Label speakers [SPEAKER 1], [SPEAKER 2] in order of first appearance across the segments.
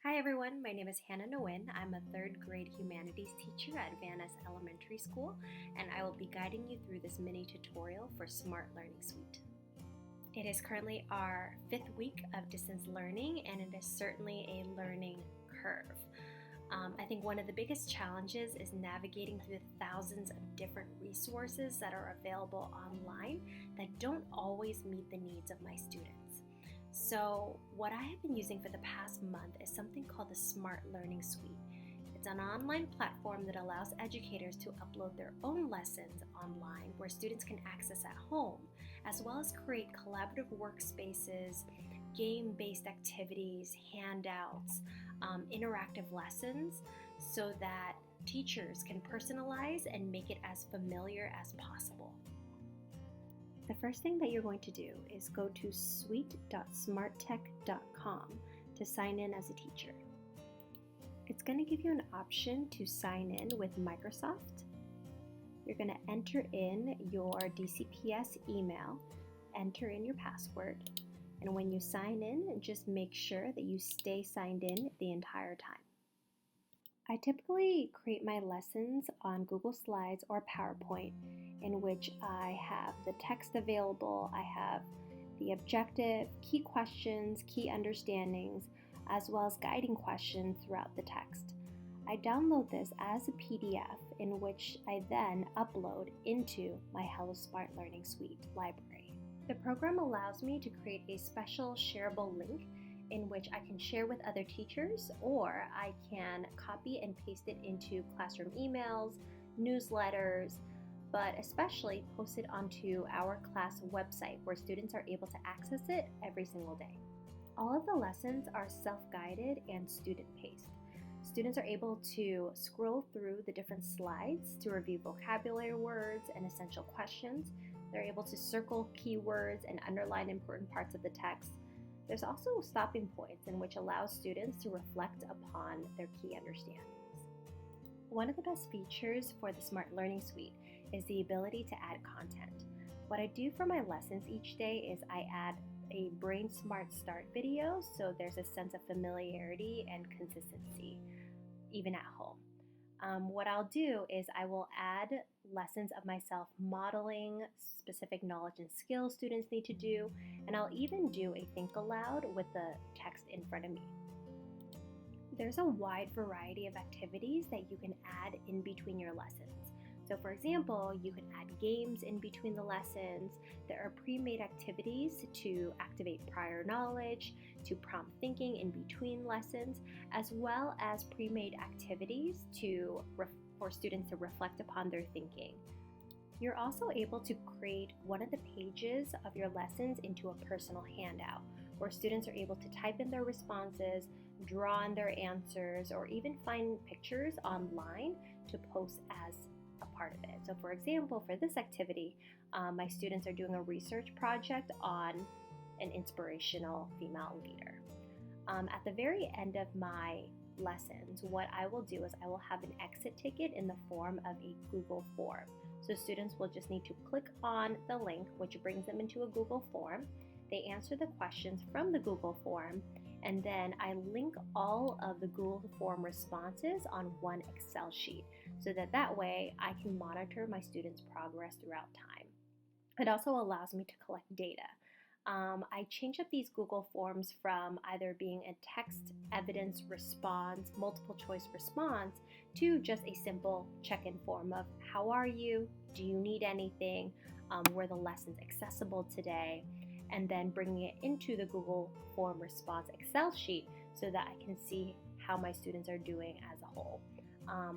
[SPEAKER 1] Hi everyone, my name is Hannah Nguyen. I'm a third grade humanities teacher at Van Ness Elementary School, and I will be guiding you through this mini tutorial for Smart Learning Suite. It is currently our 5th week of distance learning, and it is certainly a learning curve. I think one of the biggest challenges is navigating through the thousands of different resources that are available online that don't always meet the needs of my students. So what I have been using for the past month is something called the Smart Learning Suite. It's an online platform that allows educators to upload their own lessons online where students can access at home, as well as create collaborative workspaces, game-based activities, handouts, interactive lessons, so that teachers can personalize and make it as familiar as possible. The first thing that you're going to do is go to suite.smarttech.com to sign in as a teacher. It's going to give you an option to sign in with Microsoft. You're going to enter in your DCPS email, enter in your password, and when you sign in, just make sure that you stay signed in the entire time. I typically create my lessons on Google Slides or PowerPoint, in which I have the text available, I have the objective, key questions, key understandings, as well as guiding questions throughout the text. I download this as a PDF, in which I then upload into my Hello Smart Learning Suite library. The program allows me to create a special shareable link in which I can share with other teachers, or I can copy and paste it into classroom emails, newsletters, but especially post it onto our class website where students are able to access it every single day. All of the lessons are self-guided and student-paced. Students are able to scroll through the different slides to review vocabulary words and essential questions. They're able to circle keywords and underline important parts of the text. There's also stopping points in which allows students to reflect upon their key understandings. One of the best features for the Smart Learning Suite is the ability to add content. What I do for my lessons each day is I add a Brain Smart Start video, so there's a sense of familiarity and consistency, even at home. What I'll do is I will add lessons of myself modeling specific knowledge and skills students need to do, and I'll even do a think aloud with the text in front of me. There's a wide variety of activities that you can add in between your lessons. So for example, you can add games in between the lessons. There are pre-made activities to activate prior knowledge, to prompt thinking in between lessons, as well as pre-made activities for students to reflect upon their thinking. You're also able to create one of the pages of your lessons into a personal handout, where students are able to type in their responses, draw in their answers, or even find pictures online to post as a part of it. So for example, for this activity, my students are doing a research project on an inspirational female leader. At the very end of my lessons, what I will do is I will have an exit ticket in the form of a Google form. So students will just need to click on the link, which brings them into a Google form. They answer the questions from the Google form, and then I link all of the Google form responses on one Excel sheet, so that way I can monitor my students' progress throughout time. It also allows me to collect data. I change up these Google forms from either being a text evidence response, multiple choice response, to just a simple check-in form of how are you, do you need anything, were the lessons accessible today, and then bringing it into the Google form response Excel sheet so that I can see how my students are doing as a whole.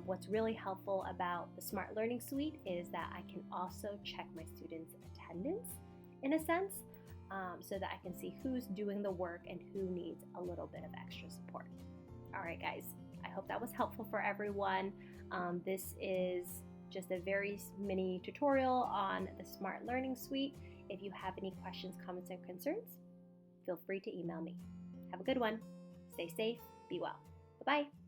[SPEAKER 1] What's really helpful about the Smart Learning Suite is that I can also check my students' attendance in a sense, so that I can see who's doing the work and who needs a little bit of extra support. All right, guys, I hope that was helpful for everyone. This is just a very mini tutorial on the Smart Learning Suite. If you have any questions, comments, and concerns, feel free to email me. Have a good one. Stay safe. Be well. Bye-bye.